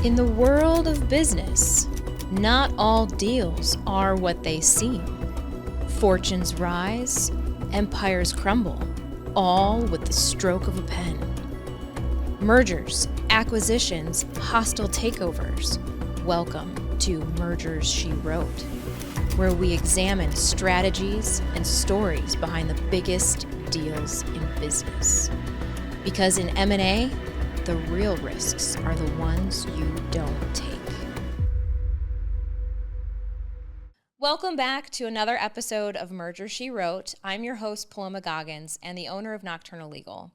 In the world of business, not all deals are what they seem. Fortunes rise, empires crumble, all with the stroke of a pen. Mergers, acquisitions, hostile takeovers. Welcome to Mergers She Wrote, where we examine strategies and stories behind the biggest deals in business. Because in M&A, the real risks are the ones you don't take. Welcome back to another episode of Merger She Wrote. I'm your host, Paloma Goggins, and the owner of Nocturnal Legal.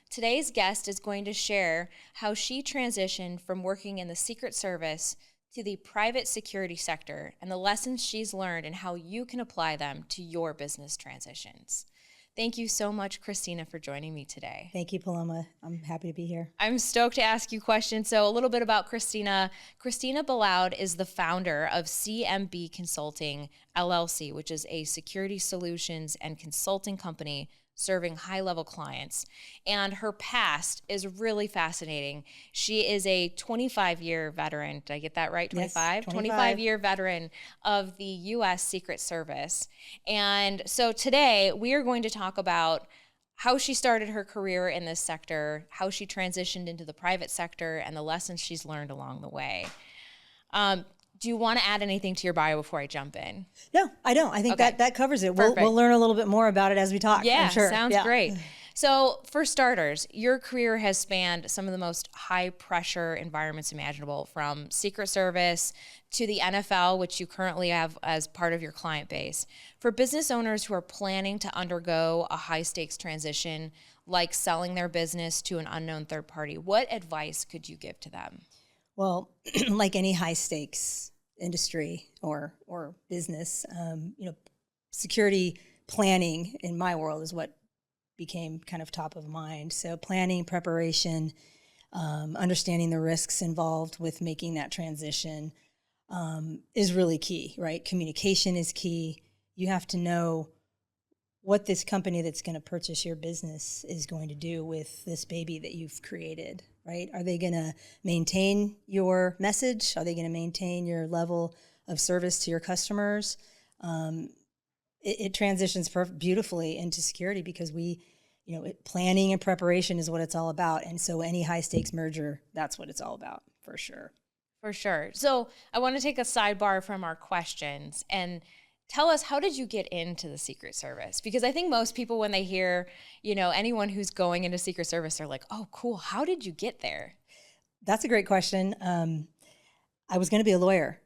Today's guest is going to share how she transitioned from working in the Secret Service to the private security sector and the lessons she's learned and how you can apply them to your business transitions. Thank you so much, Christina, for joining me today. Thank you, Paloma. I'm happy to be here. I'm stoked to ask you questions. So a little bit about Christina. Christina Beloud is the founder of CMB Consulting, LLC, which is a security solutions and consulting company serving high-level clients. And her past is really fascinating. She is a 25-year veteran. Did I get that right? 25? Yes, 25-year veteran of the U.S. Secret Service. And so today we are going to talk about how she started her career in this sector, how she transitioned into the private sector, and the lessons she's learned along the way. Do you want to add anything to your bio before I jump in? No, I don't. I think that covers it. We'll learn a little bit more about it as we talk. Yeah, I'm sure. Sounds great. So for starters, your career has spanned some of the most high pressure environments imaginable, from Secret Service to the NFL, which you currently have as part of your client base. For business owners who are planning to undergo a high stakes transition, like selling their business to an unknown third party, what advice could you give to them? Well, like any high stakes industry or business, security planning in my world is what became kind of top of mind. So planning, preparation, understanding the risks involved with making that transition is really key, right? Communication is key. You have to know what this company that's going to purchase your business is going to do with this baby that you've created, right? Are they going to maintain your message? Are they going to maintain your level of service to your customers? It transitions beautifully into security because planning and preparation is what it's all about. And so any high stakes merger, that's what it's all about, for sure. For sure. So I want to take a sidebar from our questions and tell us, how did you get into the Secret Service? Because I think most people, when they hear, anyone who's going into Secret Service, they're like, oh, cool. How did you get there? That's a great question. I was going to be a lawyer.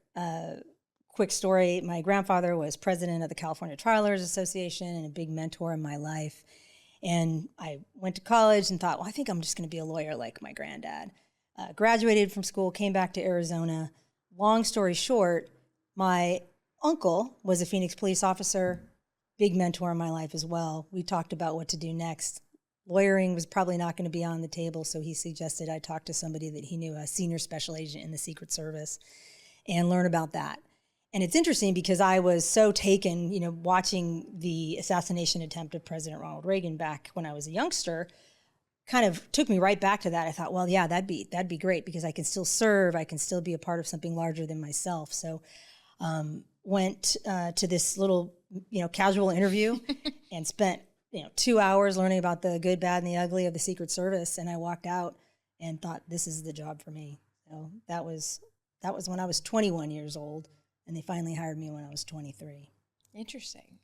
Quick story. My grandfather was president of the California Trial Lawyers Association and a big mentor in my life. And I went to college and thought, well, I think I'm just going to be a lawyer like my granddad. Graduated from school, came back to Arizona. Long story short, my uncle was a Phoenix police officer, big mentor in my life as well. We talked about what to do next. Lawyering was probably not going to be on the table, so he suggested I talk to somebody that he knew, a senior special agent in the Secret Service, and learn about that. And it's interesting because I was so taken, watching the assassination attempt of President Ronald Reagan back when I was a youngster, kind of took me right back to that. I thought, well, yeah, that'd be great because I can still serve, I can still be a part of something larger than myself. So went to this little, casual interview and spent, 2 hours learning about the good, bad, and the ugly of the Secret Service. And I walked out and thought, this is the job for me. So that was when I was 21 years old, and they finally hired me when I was 23. Interesting.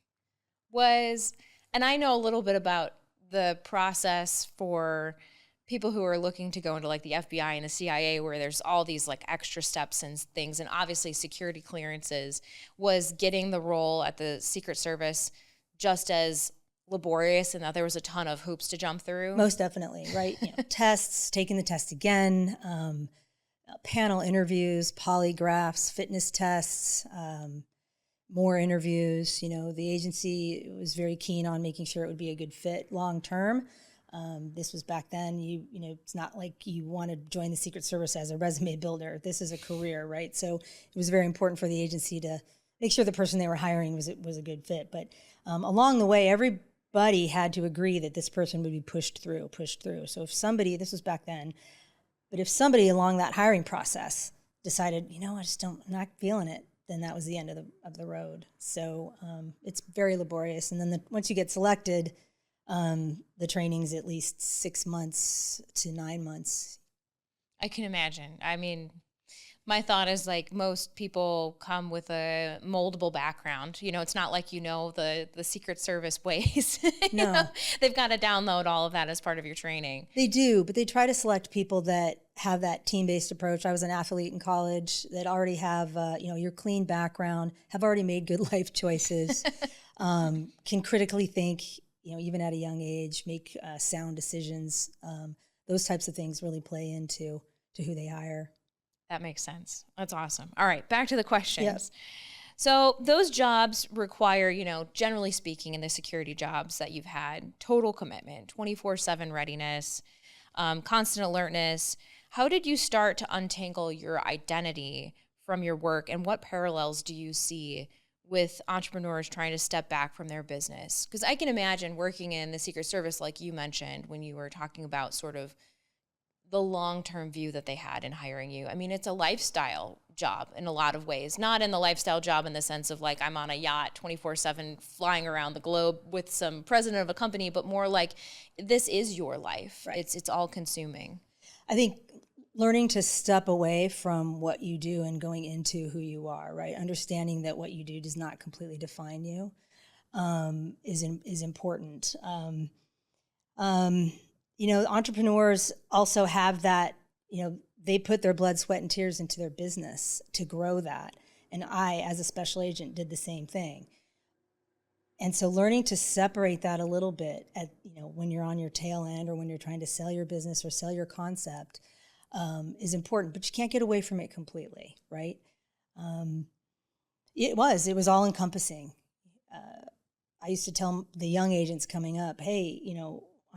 And I know a little bit about the process for people who are looking to go into like the FBI and the CIA, where there's all these like extra steps and things. And obviously security clearances. Was getting the role at the Secret Service just as laborious, and that there was a ton of hoops to jump through? Most definitely, right? Tests, taking the test again, panel interviews, polygraphs, fitness tests, more interviews. The agency was very keen on making sure it would be a good fit long term. This was back then. It's not like you want to join the Secret Service as a resume builder. This is a career, right? So it was very important for the agency to make sure the person they were hiring was a good fit. But along the way, everybody had to agree that this person would be pushed through. So if somebody, this was back then, But if somebody along that hiring process decided, I'm not feeling it, then that was the end of the road. So it's very laborious. And then once you get selected, the training's at least 6 months to 9 months. I can imagine. I mean, my thought is like most people come with a moldable background. It's not like the Secret Service ways. No. They've got to download all of that as part of your training. They do, but they try to select people that have that team-based approach. I was an athlete in college that already have, your clean background, have already made good life choices, can critically think, even at a young age, make sound decisions. Those types of things really play into who they hire. That makes sense. That's awesome. All right, back to the questions. Yep. So those jobs require, generally speaking, in the security jobs that you've had, total commitment, 24/7 readiness, constant alertness. How did you start to untangle your identity from your work, and what parallels do you see with entrepreneurs trying to step back from their business? Because I can imagine working in the Secret Service, like you mentioned, when you were talking about sort of the long-term view that they had in hiring you. I mean, it's a lifestyle job in a lot of ways, not in the lifestyle job in the sense of like I'm on a yacht 24/7 flying around the globe with some president of a company, but more like this is your life. Right. It's all consuming. I think learning to step away from what you do and going into who you are, right? Understanding that what you do does not completely define you is important. Entrepreneurs also have that, they put their blood, sweat, and tears into their business to grow that. And I, as a special agent, did the same thing. And so learning to separate that a little bit when you're on your tail end or when you're trying to sell your business or sell your concept is important, but you can't get away from it completely, right? It was all encompassing. I used to tell the young agents coming up, hey,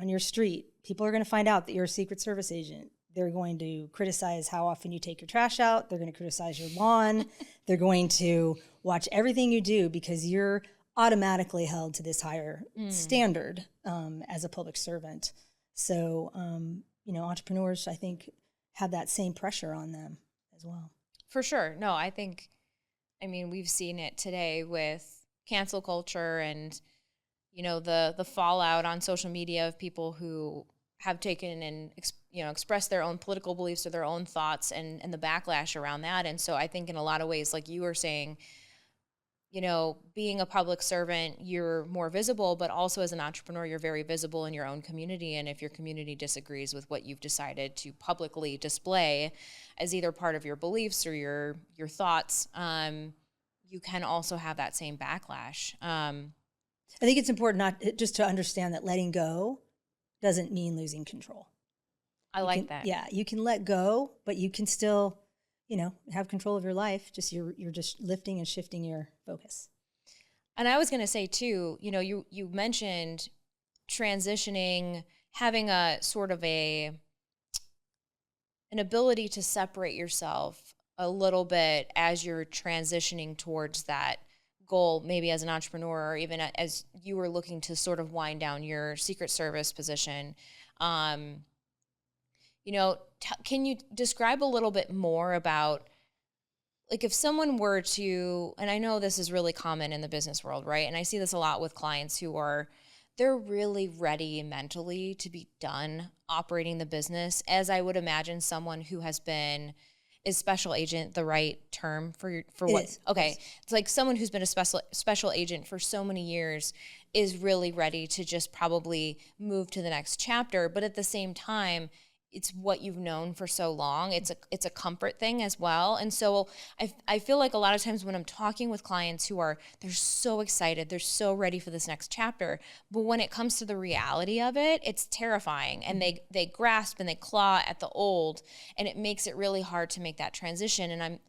on your street, people are going to find out that you're a Secret Service agent. They're going to criticize how often you take your trash out. They're going to criticize your lawn. They're going to watch everything you do because you're automatically held to this higher standard as a public servant. So, entrepreneurs, I think, have that same pressure on them as well. For sure. No, we've seen it today with cancel culture and the fallout on social media of people who have taken and expressed their own political beliefs or their own thoughts and the backlash around that. And so I think in a lot of ways, like you were saying, being a public servant, you're more visible, but also as an entrepreneur, you're very visible in your own community. And if your community disagrees with what you've decided to publicly display as either part of your beliefs or your thoughts, you can also have that same backlash. I think it's important not just to understand that letting go doesn't mean losing control. I like that. Yeah, you can let go, but you can still, have control of your life. Just you're just lifting and shifting your focus. And I was going to say too, you mentioned transitioning, having a sort of an ability to separate yourself a little bit as you're transitioning towards that goal, maybe as an entrepreneur or even as you were looking to sort of wind down your Secret Service position. Can you describe a little bit more about, like, if someone were to, and I know this is really common in the business world, right? And I see this a lot with clients they're really ready mentally to be done operating the business, as I would imagine someone who has been, is special agent the right term for what? Is. Okay. It's like someone who's been a special agent for so many years is really ready to just probably move to the next chapter. But at the same time, it's what you've known for so long. It's a comfort thing as well. And so I feel like a lot of times when I'm talking with clients they're so excited, they're so ready for this next chapter, but when it comes to the reality of it, it's terrifying. And they grasp and they claw at the old, and it makes it really hard to make that transition. And I'm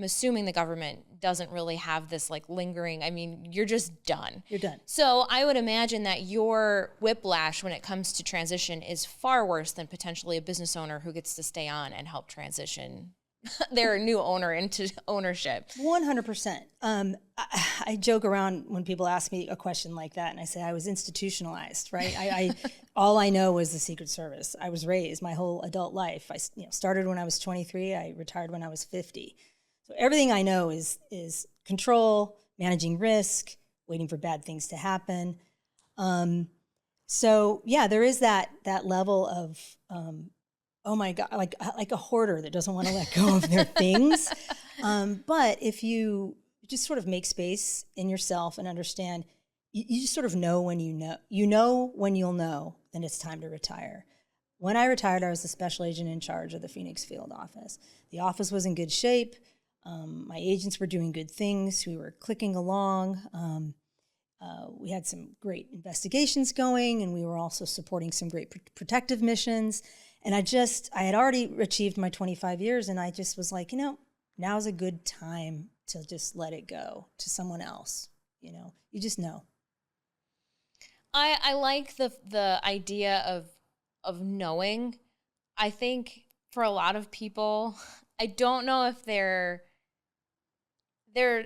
assuming the government doesn't really have this like lingering, you're just done. You're done. So I would imagine that your whiplash when it comes to transition is far worse than potentially a business owner who gets to stay on and help transition their new owner into ownership. 100%. I joke around when people ask me a question like that, and I say I was institutionalized, right? I all I know was the Secret Service. I was raised my whole adult life. I started when I was 23. I retired when I was 50. So everything I know is control, managing risk, waiting for bad things to happen. So yeah, there is that level of oh my God, like a hoarder that doesn't want to let go of their things. But if you just sort of make space in yourself and understand, you just sort of know when you know when you'll know, then it's time to retire. When I retired, I was the special agent in charge of the Phoenix field office. The office was in good shape. My agents were doing good things. We were clicking along. We had some great investigations going, and we were also supporting some great protective missions. And I had already achieved my 25 years, and I just was like, now's a good time to just let it go to someone else. You just know. I like the idea of knowing. I think for a lot of people, I don't know if they're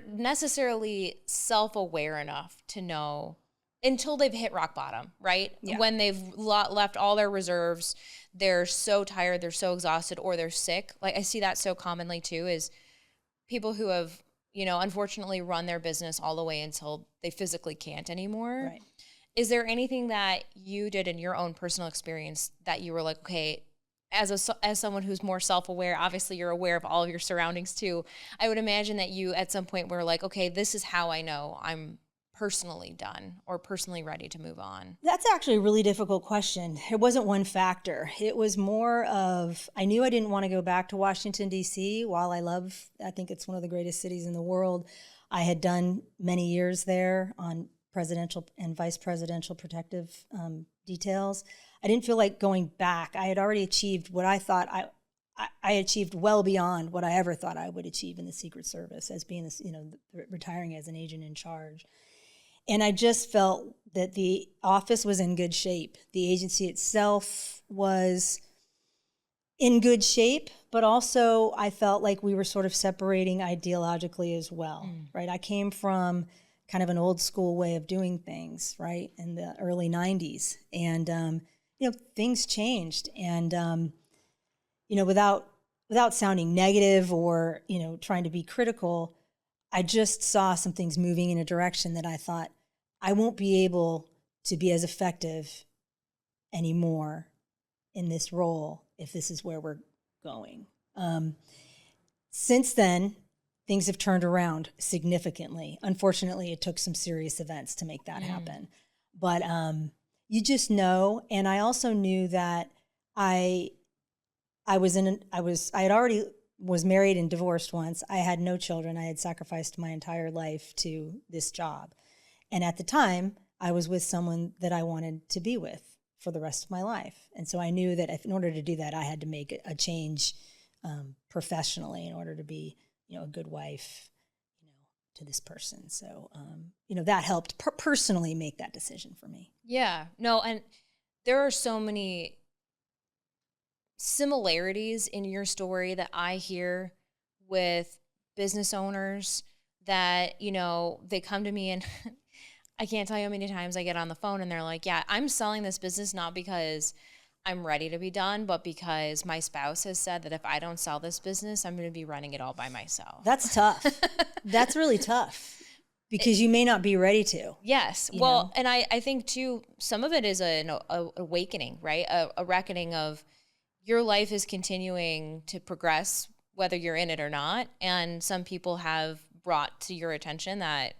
necessarily self-aware enough to know until they've hit rock bottom, right? Yeah. When they've left all their reserves, they're so tired, they're so exhausted, or they're sick. Like I see that so commonly too, is people who have, unfortunately run their business all the way until they physically can't anymore. Right. Is there anything that you did in your own personal experience that you were like, okay, as someone who's more self-aware, obviously you're aware of all of your surroundings too. I would imagine that you at some point were like, okay, this is how I know I'm personally done or personally ready to move on. That's actually a really difficult question. It wasn't one factor. It was more of, I knew I didn't want to go back to Washington, D.C. While I think it's one of the greatest cities in the world. I had done many years there on presidential and vice presidential protective details. I didn't feel like going back. I had already achieved what I thought I achieved well beyond what I ever thought I would achieve in the Secret Service as being this, retiring as an agent in charge. And I just felt that the office was in good shape. The agency itself was in good shape, but also I felt like we were sort of separating ideologically as well, right? I came from kind of an old school way of doing things, right, in the early 90s. And, things changed. And, without sounding negative or, trying to be critical, I just saw some things moving in a direction that I thought, I won't be able to be as effective anymore in this role if this is where we're going. Since then, things have turned around significantly. Unfortunately, it took some serious events to make that happen. But you just know, and I also knew that I had already was married and divorced once. I had no children. I had sacrificed my entire life to this job. And at the time, I was with someone that I wanted to be with for the rest of my life. And so I knew that in order to do that, I had to make a change professionally in order to be, a good wife, to this person. So, that helped personally make that decision for me. Yeah, no, and there are so many similarities in your story that I hear with business owners that, they come to me and I can't tell you how many times I get on the phone and they're like, yeah, I'm selling this business not because I'm ready to be done, but because my spouse has said that if I don't sell this business, I'm going to be running it all by myself. That's tough. That's really tough because you may not be ready to. Yes. Well, and I think too, some of it is an awakening, right? A reckoning of your life is continuing to progress, whether you're in it or not. And some people have brought to your attention that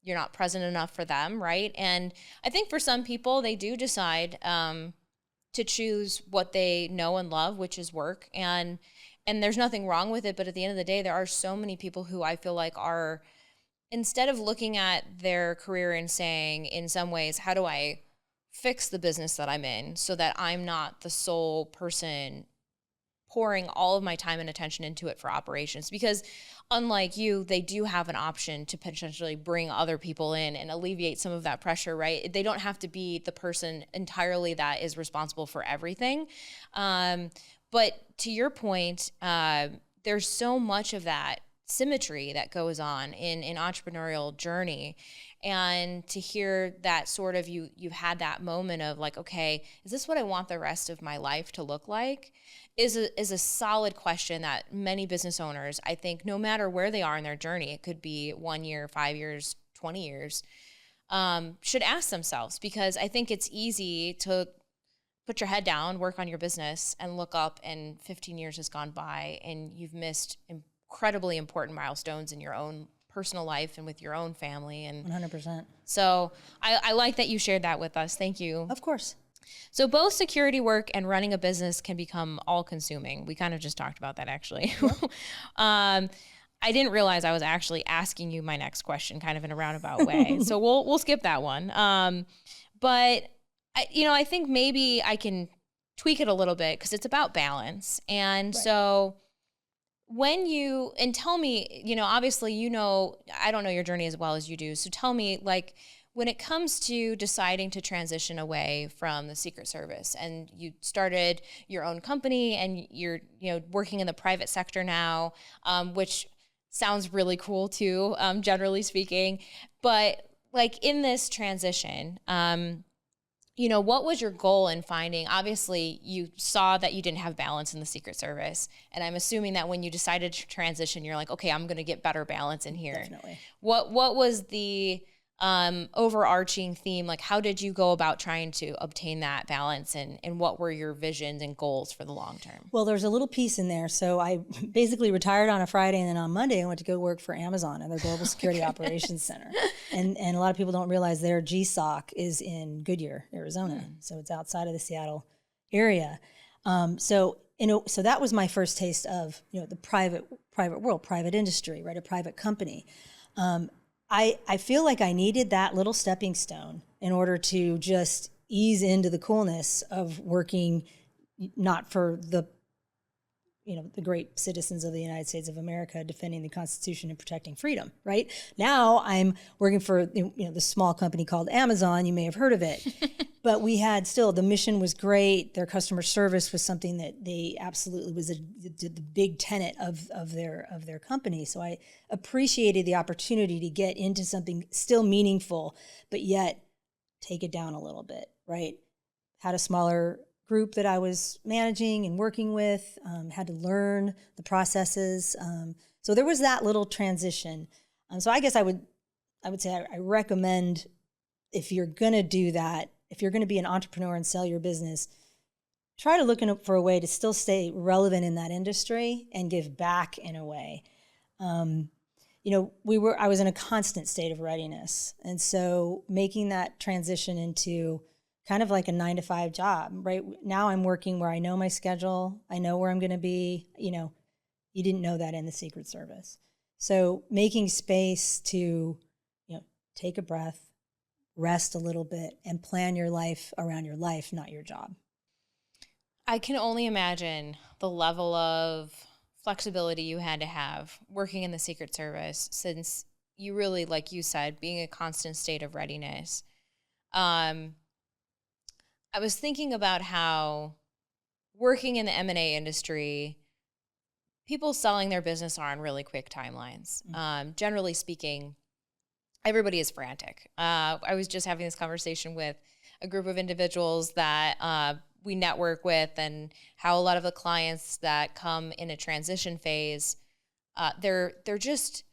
you're not present enough for them, right? And I think for some people, they do decide to choose what they know and love, which is work. And there's nothing wrong with it. But at the end of the day, there are so many people who I feel like are, instead of looking at their career and saying, in some ways, how do I fix the business that I'm in so that I'm not the sole person pouring all of my time and attention into it for operations? Because unlike you, they do have an option to potentially bring other people in and alleviate some of that pressure, right? They don't have to be the person entirely that is responsible for everything. But to your point, there's so much of that symmetry that goes on in entrepreneurial journey. And to hear that sort of you've had that moment of like, okay, is this what I want the rest of my life to look like? Is a solid question that many business owners, I think, no matter where they are in their journey, it could be 1 year, 5 years, 20 years, should ask themselves, because I think it's easy to put your head down, work on your business, and look up and 15 years has gone by and you've missed incredibly important milestones in your own personal life and with your own family. And 100%. So I like that you shared that with us. Thank you. Of course. So both security work and running a business can become all-consuming. We kind of just talked about that, actually. I didn't realize I was actually asking you my next question kind of in a roundabout way. So we'll skip that one. But I think maybe I can tweak it a little bit because it's about balance. And right. So and tell me, obviously, I don't know your journey as well as you do. So tell me, like, when it comes to deciding to transition away from the Secret Service, and you started your own company and you're, working in the private sector now, which sounds really cool too, generally speaking. But like in this transition, what was your goal in finding? Obviously, you saw that you didn't have balance in the Secret Service. And I'm assuming that when you decided to transition, you're like, okay, I'm going to get better balance in here. Definitely. What was the overarching theme? Like, how did you go about trying to obtain that balance, and what were your visions and goals for the long term? Well, there's a little piece in there. So I basically retired on a Friday, and then on Monday I went to go work for Amazon and their Global Security Operations Center. And a lot of people don't realize their GSOC is in Goodyear, Arizona. So it's outside of the Seattle area. So that was my first taste of, the private world, private industry, right? A private company. I feel like I needed that little stepping stone in order to just ease into the coolness of working not for the great citizens of the United States of America defending the Constitution and protecting freedom, right? Now I'm working for, the small company called Amazon. You may have heard of it. But we had the mission was great. Their customer service was something that they absolutely was the big tenet of their company. So I appreciated the opportunity to get into something still meaningful, but yet take it down a little bit, right? Had a smaller group that I was managing and working with, had to learn the processes. So there was that little transition. So I guess I would say I recommend, if you're going to do that, if you're going to be an entrepreneur and sell your business, try to look for a way to still stay relevant in that industry and give back in a way. I was in a constant state of readiness. And so making that transition into kind of like a 9-to-5 job, right? Now I'm working where I know my schedule. I know where I'm going to be. You didn't know that in the Secret Service. So making space to, take a breath, rest a little bit, and plan your life around your life, not your job. I can only imagine the level of flexibility you had to have working in the Secret Service, since you really, like you said, being a constant state of readiness. I was thinking about how working in the M&A industry, people selling their business are on really quick timelines. Generally speaking, everybody is frantic. I was just having this conversation with a group of individuals that we network with, and how a lot of the clients that come in a transition phase, they're just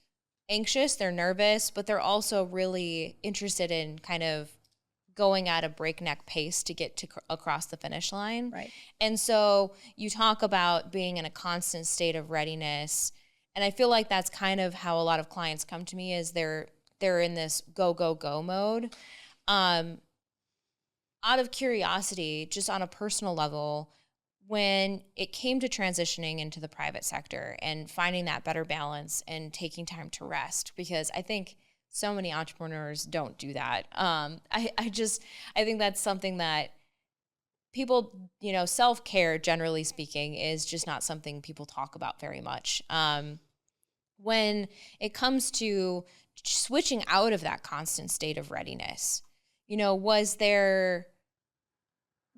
anxious, they're nervous, but they're also really interested in kind of going at a breakneck pace to get across the finish line. Right. And so you talk about being in a constant state of readiness, and I feel like that's kind of how a lot of clients come to me, is they're in this go, go, go mode. Out of curiosity, just on a personal level, when it came to transitioning into the private sector and finding that better balance and taking time to rest, because I think so many entrepreneurs don't do that. I think that's something that people, self-care, generally speaking, is just not something people talk about very much. When it comes to switching out of that constant state of readiness, was there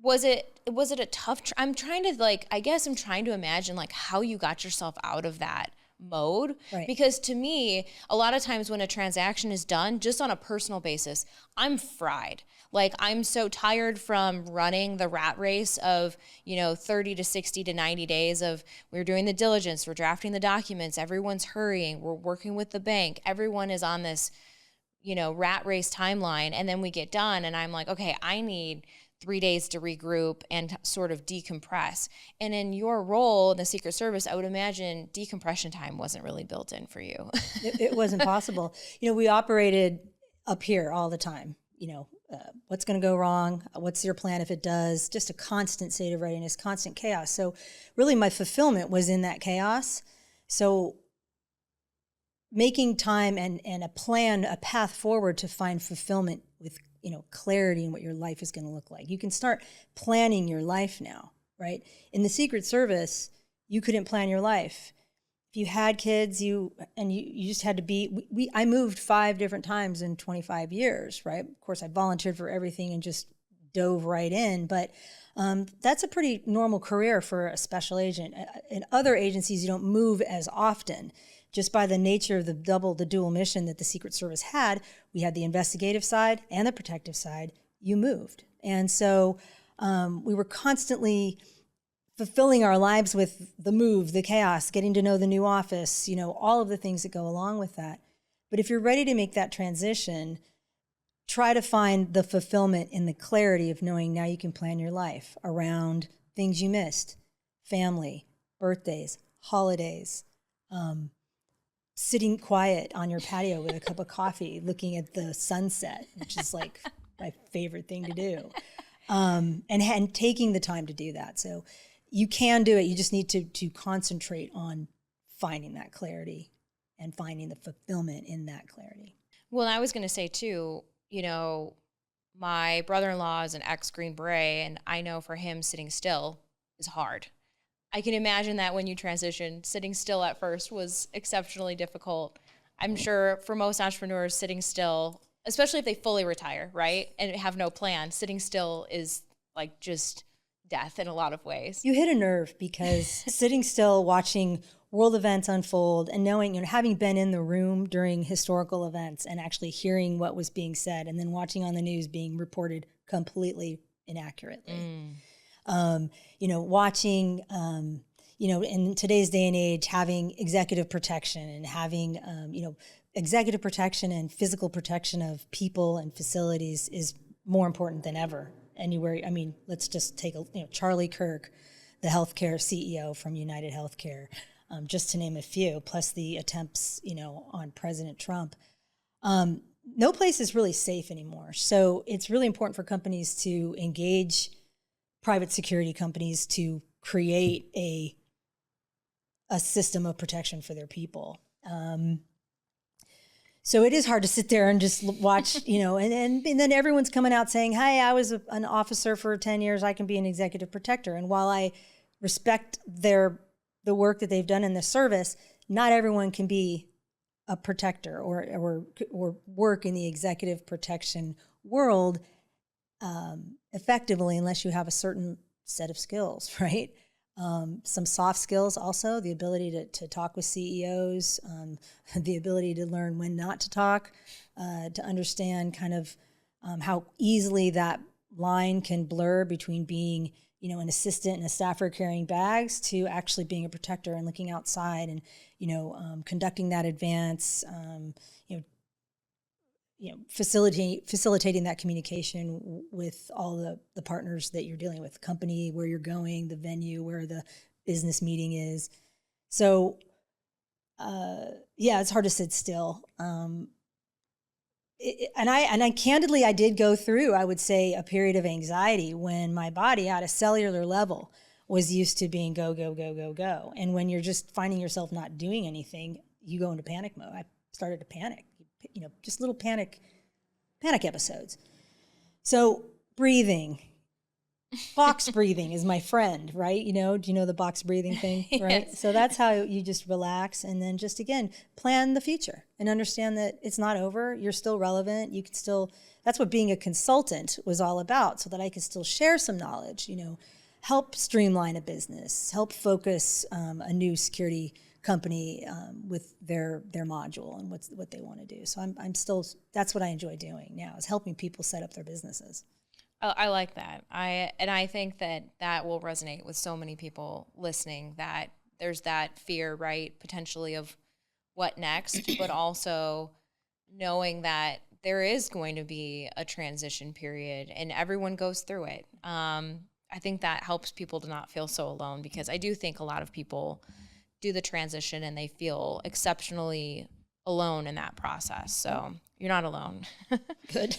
Was it a tough, I'm trying to like, I guess I'm trying to imagine like how you got yourself out of that mode. Right. Because to me, a lot of times when a transaction is done, just on a personal basis, I'm fried. Like I'm so tired from running the rat race of, 30 to 60 to 90 days of we're doing the diligence, we're drafting the documents, everyone's hurrying, we're working with the bank, everyone is on this, rat race timeline. And then we get done and I'm like, okay, I need 3 days to regroup and sort of decompress. And in your role in the Secret Service, I would imagine decompression time wasn't really built in for you. It wasn't possible. We operated up here all the time. What's going to go wrong? What's your plan if it does? Just a constant state of readiness, constant chaos. So really my fulfillment was in that chaos. So making time and a plan, a path forward to find fulfillment with clarity in what your life is going to look like. You can start planning your life now, right? In the Secret Service, you couldn't plan your life. If you had kids, you just had to be, I moved 5 different times in 25 years, right? Of course, I volunteered for everything and just dove right in, but that's a pretty normal career for a special agent. In other agencies, you don't move as often. Just by the nature of the dual mission that the Secret Service had, we had the investigative side and the protective side, you moved. And so we were constantly fulfilling our lives with the move, the chaos, getting to know the new office, all of the things that go along with that. But if you're ready to make that transition, try to find the fulfillment in the clarity of knowing now you can plan your life around things you missed, family, birthdays, holidays, sitting quiet on your patio with a cup of coffee, looking at the sunset, which is like my favorite thing to do, and taking the time to do that. So you can do it. You just need to concentrate on finding that clarity and finding the fulfillment in that clarity. Well, I was going to say too, my brother-in-law is an ex-Green Beret, and I know for him sitting still is hard. I can imagine that when you transition, sitting still at first was exceptionally difficult. I'm sure for most entrepreneurs, sitting still, especially if they fully retire, right, and have no plan, sitting still is like just death in a lot of ways. You hit a nerve because sitting still, watching world events unfold and knowing, having been in the room during historical events and actually hearing what was being said and then watching on the news being reported completely inaccurately. Watching, in today's day and age, having executive protection and having, executive protection and physical protection of people and facilities is more important than ever anywhere. I mean, let's just take Charlie Kirk, the healthcare CEO from United Healthcare, just to name a few, plus the attempts, on President Trump. No place is really safe anymore. So it's really important for companies to engage private security companies to create a system of protection for their people. So it is hard to sit there and just watch, and then everyone's coming out saying, hey, I was an officer for 10 years, I can be an executive protector. And while I respect the work that they've done in the service, not everyone can be a protector or work in the executive protection world effectively unless you have a certain set of skills, right? Some soft skills also, the ability to talk with CEOs, the ability to learn when not to talk, to understand kind of how easily that line can blur between being, an assistant and a staffer carrying bags to actually being a protector and looking outside and, conducting that advance, facilitating that communication with all the partners that you're dealing with, the company, where you're going, the venue, where the business meeting is. So, it's hard to sit still. And I candidly, I did go through, I would say, a period of anxiety when my body at a cellular level was used to being go, go, go, go, go. And when you're just finding yourself not doing anything, you go into panic mode. I started to panic. Just little panic episodes. So breathing, box breathing is my friend, right? Do you know the box breathing thing, right? Yes. So that's how you just relax and then just, again, plan the future and understand that it's not over. You're still relevant. You can still, that's what being a consultant was all about, so that I could still share some knowledge, help streamline a business, help focus a new security company with their module and what they want to do. So I'm still, that's what I enjoy doing now, is helping people set up their businesses. I like that. I think that will resonate with so many people listening, that there's that fear, right, potentially of what next, but also knowing that there is going to be a transition period and everyone goes through it. I think that helps people to not feel so alone, because I do think a lot of people do the transition and they feel exceptionally alone in that process. So you're not alone. Good.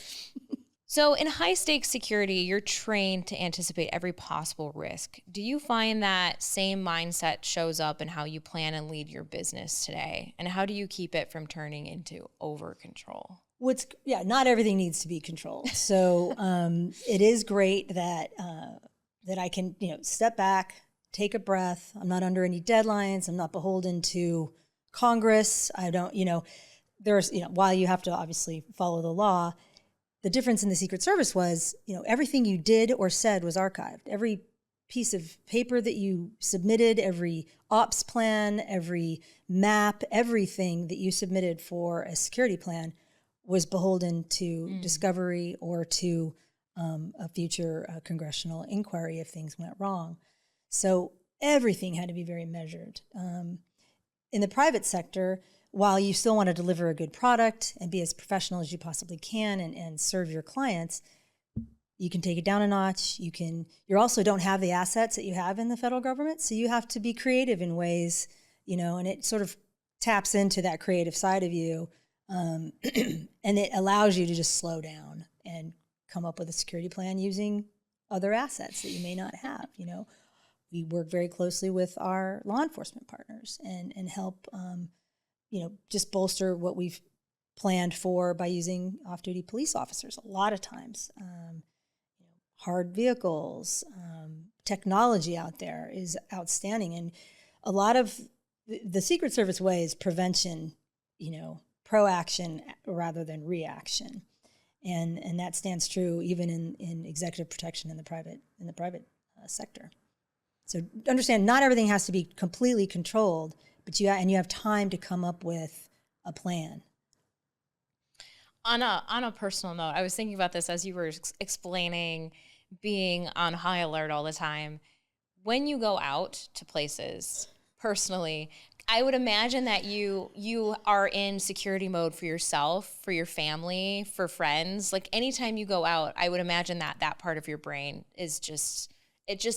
So in high-stakes security, you're trained to anticipate every possible risk. Do you find that same mindset shows up in how you plan and lead your business today? And how do you keep it from turning into over-control? Not everything needs to be controlled. So it is great that that I can, step back, take a breath. I'm not under any deadlines. I'm not beholden to Congress. I don't, there's, while you have to obviously follow the law, the difference in the Secret Service was, everything you did or said was archived. Every piece of paper that you submitted, every ops plan, every map, everything that you submitted for a security plan was beholden to discovery or to a future congressional inquiry if things went wrong. So everything had to be very measured. In the private sector, while you still want to deliver a good product and be as professional as you possibly can and serve your clients, you can take it down a notch. You also don't have the assets that you have in the federal government, so you have to be creative in ways, and it sort of taps into that creative side of you, and it allows you to just slow down and come up with a security plan using other assets that you may not have. We work very closely with our law enforcement partners and help, just bolster what we've planned for by using off-duty police officers a lot of times. Hard vehicles, technology out there is outstanding. And a lot of the Secret Service way is prevention, proaction rather than reaction. And that stands true even in executive protection in the private sector. So understand, not everything has to be completely controlled, but you have time to come up with a plan. On a personal note, I was thinking about this as you were explaining being on high alert all the time. When you go out to places, personally, I would imagine that you are in security mode for yourself, for your family, for friends. Like anytime you go out, I would imagine that part of your brain is just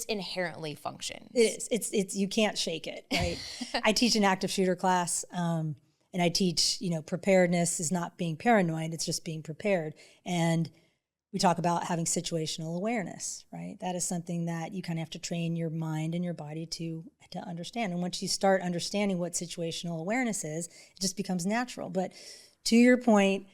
inherently functions. It is. It's you can't shake it, right? I teach an active shooter class, and I teach, preparedness is not being paranoid, it's just being prepared. And we talk about having situational awareness, right? That is something that you kind of have to train your mind and your body to understand. And once you start understanding what situational awareness is, it just becomes natural. But to your point,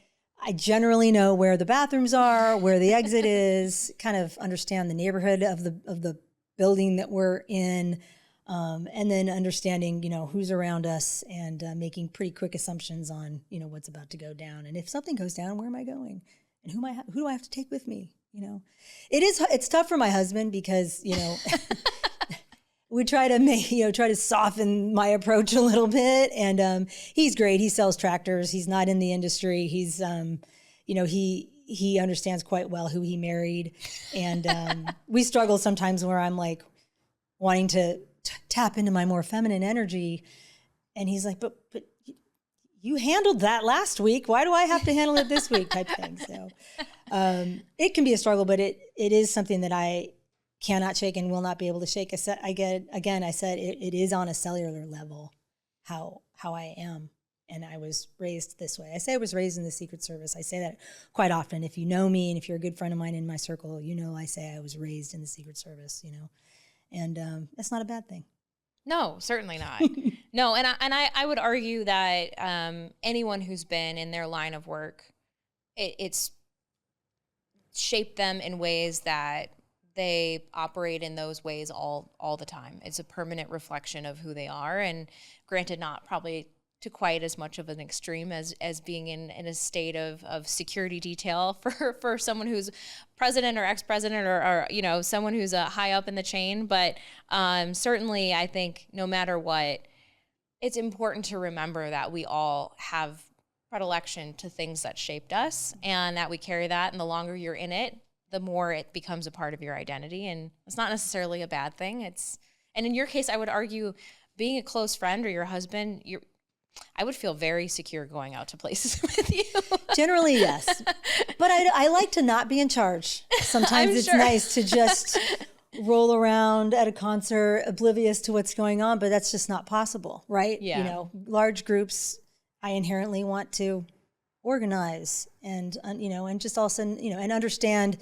I generally know where the bathrooms are, where the exit is, kind of understand the neighborhood of the building that we're in, and then understanding, who's around us and making pretty quick assumptions on, what's about to go down. And if something goes down, where am I going? And who do I have to take with me? It's tough for my husband because, we try to soften my approach a little bit. And he's great. He sells tractors. He's not in the industry. He's, he understands quite well who he married. And we struggle sometimes where I'm like wanting to tap into my more feminine energy. And he's like, but you handled that last week. Why do I have to handle it this week type thing? So it can be a struggle, but it is something that I cannot shake and will not be able to shake. I said it is on a cellular level how I am. And I was raised this way. I say I was raised in the Secret Service. I say that quite often. If you know me and if you're a good friend of mine in my circle, I say I was raised in the Secret Service, and that's not a bad thing. No, certainly not. No, and I would argue that anyone who's been in their line of work, it's shaped them in ways that they operate in those ways all the time. It's a permanent reflection of who they are, and granted, not probably to quite as much of an extreme as being in a state of security detail for someone who's president or ex-president or you know, someone who's high up in the chain. But certainly I think no matter what, it's important to remember that we all have predilection to things that shaped us, and that we carry that, and the longer you're in it, the more it becomes a part of your identity. And it's not necessarily a bad thing. And in your case, I would argue being a close friend or your husband, I would feel very secure going out to places with you. Generally, yes. But I like to not be in charge. Sometimes it's nice to just roll around at a concert oblivious to what's going on, but that's just not possible, right? Yeah. You know, large groups, I inherently want to organize and, you know, and just also, you know, and understand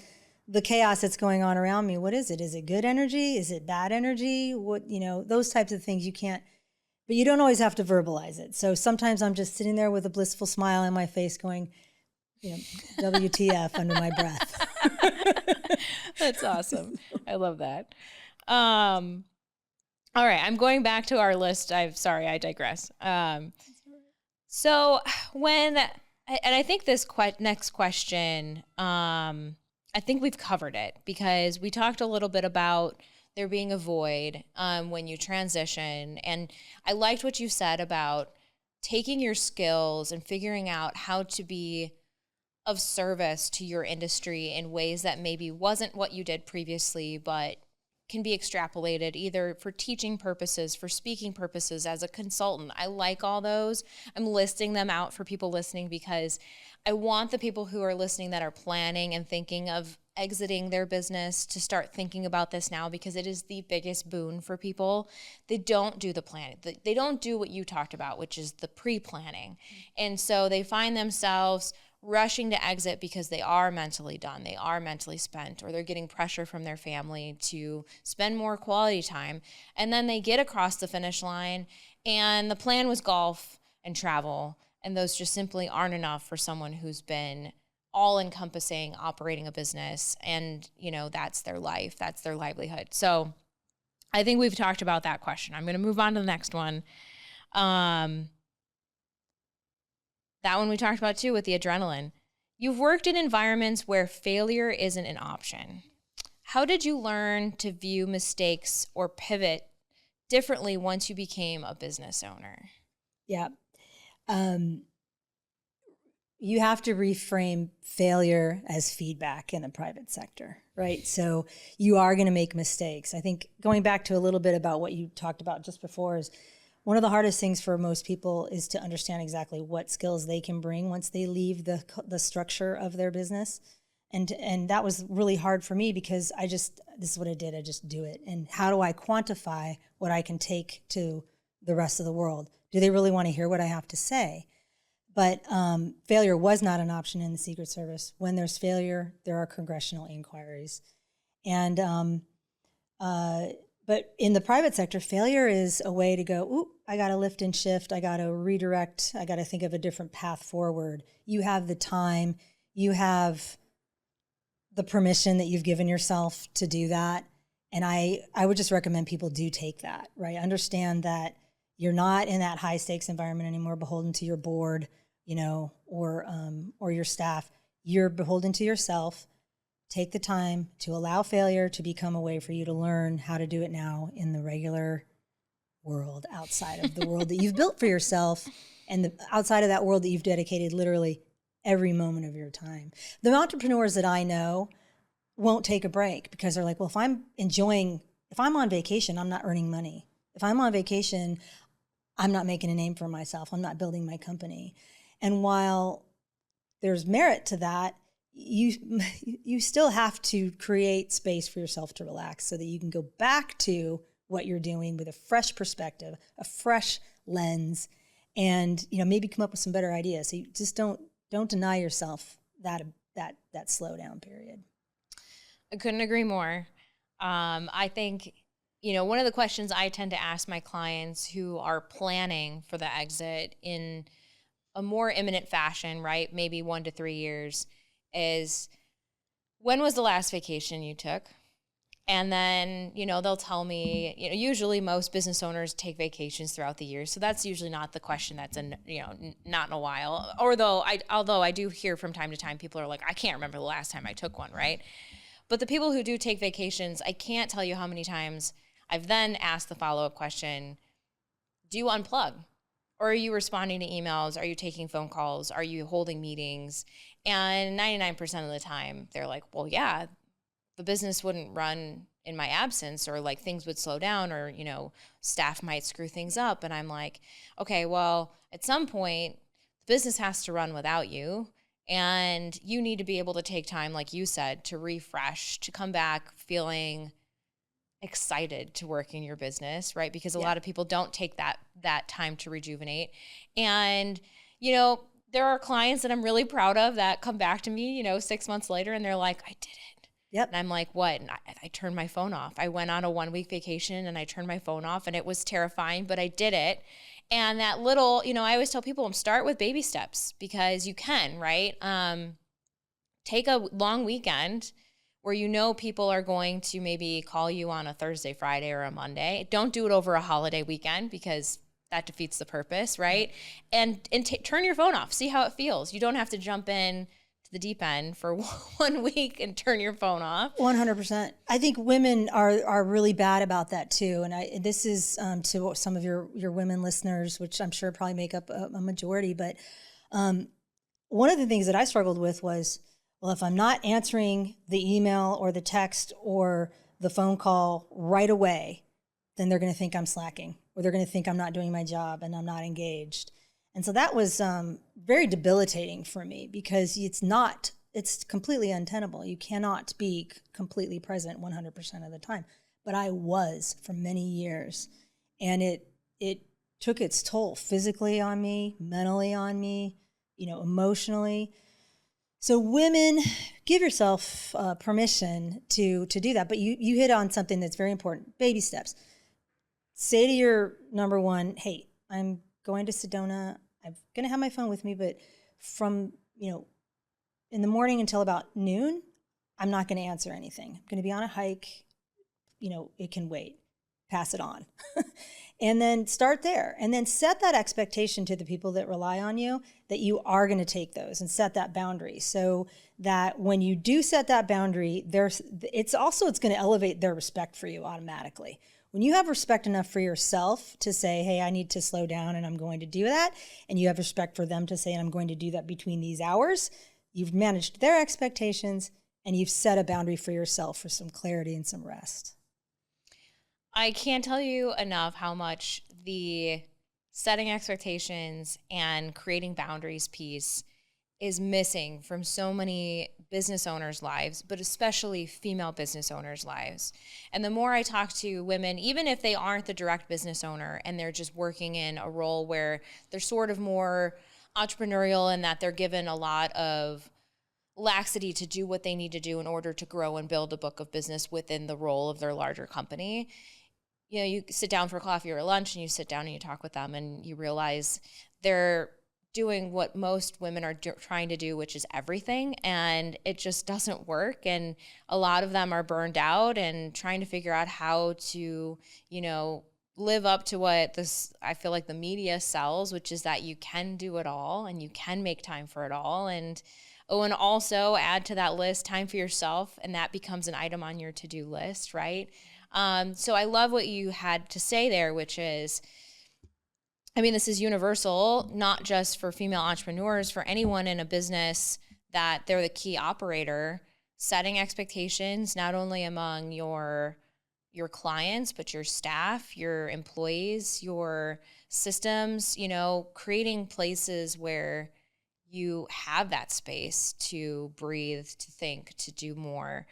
the chaos that's going on around me. What is it? Is it good energy? Is it bad energy? What, you know, those types of things you can't, but you don't always have to verbalize it. So sometimes I'm just sitting there with a blissful smile on my face going, you know, WTF under my breath. That's awesome. I love that. All right. I'm going back to our list. Sorry, I digress. So I think this next question, I think we've covered it, because we talked a little bit about there being a void when you transition. And I liked what you said about taking your skills and figuring out how to be of service to your industry in ways that maybe wasn't what you did previously, but can be extrapolated either for teaching purposes, for speaking purposes, as a consultant. I like all those. I'm listing them out for people listening because I want the people who are listening that are planning and thinking of exiting their business to start thinking about this now, because it is the biggest boon for people. They don't do the planning. They don't do what you talked about, which is the pre-planning. And so they find themselves rushing to exit because they are mentally done, they are mentally spent, or they're getting pressure from their family to spend more quality time. And then they get across the finish line and the plan was golf and travel, and those just simply aren't enough for someone who's been all-encompassing operating a business, and you know, that's their life, that's their livelihood. So I think we've talked about that question. I'm going to move on to the next one. That one we talked about too with the adrenaline. You've worked in environments where failure isn't an option. How did you learn to view mistakes or pivot differently once you became a business owner? Yeah. You have to reframe failure as feedback in the private sector, right? So you are going to make mistakes. I think going back to a little bit about what you talked about just before is one of the hardest things for most people is to understand exactly what skills they can bring once they leave the structure of their business. And that was really hard for me because this is what I did. I just do it. And how do I quantify what I can take to the rest of the world? Do they really want to hear what I have to say? But failure was not an option in the Secret Service. When there's failure, there are congressional inquiries. And but in the private sector, failure is a way to go, ooh, I got to lift and shift. I got to redirect. I got to think of a different path forward. You have the time. You have the permission that you've given yourself to do that. And I would just recommend people do take that, right? Understand that you're not in that high stakes environment anymore, beholden to your board, you know, or your staff. You're beholden to yourself. Take the time to allow failure to become a way for you to learn how to do it now in the regular world, outside of the world that you've built for yourself, and outside of that world that you've dedicated literally every moment of your time. The entrepreneurs that I know won't take a break because they're like, well, if I'm on vacation, I'm not earning money. If I'm on vacation, I'm not making a name for myself. I'm not building my company. And while there's merit to that, you still have to create space for yourself to relax so that you can go back to what you're doing with a fresh perspective, a fresh lens, and maybe come up with some better ideas. So you just don't deny yourself that slowdown period. I couldn't agree more. I think one of the questions I tend to ask my clients who are planning for the exit in a more imminent fashion, right? Maybe 1 to 3 years, is when was the last vacation you took? And then, they'll tell me, usually most business owners take vacations throughout the year. So that's usually not the question that's not in a while. Although I do hear from time to time, people are like, I can't remember the last time I took one, right? But the people who do take vacations, I can't tell you how many times I've then asked the follow-up question, do you unplug? Or are you responding to emails? Are you taking phone calls? Are you holding meetings? And 99% of the time, they're like, well, yeah, the business wouldn't run in my absence, or like things would slow down, or, staff might screw things up. And I'm like, okay, well, at some point, the business has to run without you. And you need to be able to take time, like you said, to refresh, to come back feeling excited to work in your business, right? Because a lot of people don't take that time to rejuvenate. And, there are clients that I'm really proud of that come back to me, 6 months later, and they're like, I did it. Yep. And I'm like, what? And I turned my phone off. I went on a 1-week vacation and I turned my phone off, and it was terrifying, but I did it. And that little, I always tell people, start with baby steps, because you can, right? Take a long weekend where people are going to maybe call you on a Thursday, Friday, or a Monday. Don't do it over a holiday weekend, because that defeats the purpose, right? And turn your phone off. See how it feels. You don't have to jump in to the deep end for 1 week and turn your phone off. 100%. I think women are really bad about that too. And this is to some of your women listeners, which I'm sure probably make up a majority. But one of the things that I struggled with was, well, if I'm not answering the email or the text or the phone call right away, then they're going to think I'm slacking, or they're going to think I'm not doing my job and I'm not engaged. And so that was very debilitating for me, because it's completely untenable. You cannot be completely present 100% of the time. But I was for many years. And it took its toll physically on me, mentally on me, emotionally. So women, give yourself permission to do that. But you hit on something that's very important, baby steps. Say to your number one, hey, I'm going to Sedona. I'm going to have my phone with me, but from, in the morning until about noon, I'm not going to answer anything. I'm going to be on a hike. It can wait. Pass it on. And then start there. And then set that expectation to the people that rely on you that you are going to take those, and set that boundary, so that when you do set that boundary, it's going to elevate their respect for you automatically. When you have respect enough for yourself to say, hey, I need to slow down and I'm going to do that, and you have respect for them to say, and I'm going to do that between these hours, you've managed their expectations, and you've set a boundary for yourself for some clarity and some rest. I can't tell you enough how much the setting expectations and creating boundaries piece is missing from so many business owners' lives, but especially female business owners' lives. And the more I talk to women, even if they aren't the direct business owner and they're just working in a role where they're sort of more entrepreneurial, and that they're given a lot of laxity to do what they need to do in order to grow and build a book of business within the role of their larger company. You sit down for coffee or lunch, and you sit down and you talk with them, and you realize they're doing what most women are trying to do, which is everything, and it just doesn't work. And a lot of them are burned out and trying to figure out how to, live up to what I feel like the media sells, which is that you can do it all and you can make time for it all. And also add to that list time for yourself, and that becomes an item on your to-do list, right? So I love what you had to say there, which is, this is universal, not just for female entrepreneurs, for anyone in a business that they're the key operator, setting expectations, not only among your clients, but your staff, your employees, your systems, creating places where you have that space to breathe, to think, to do more.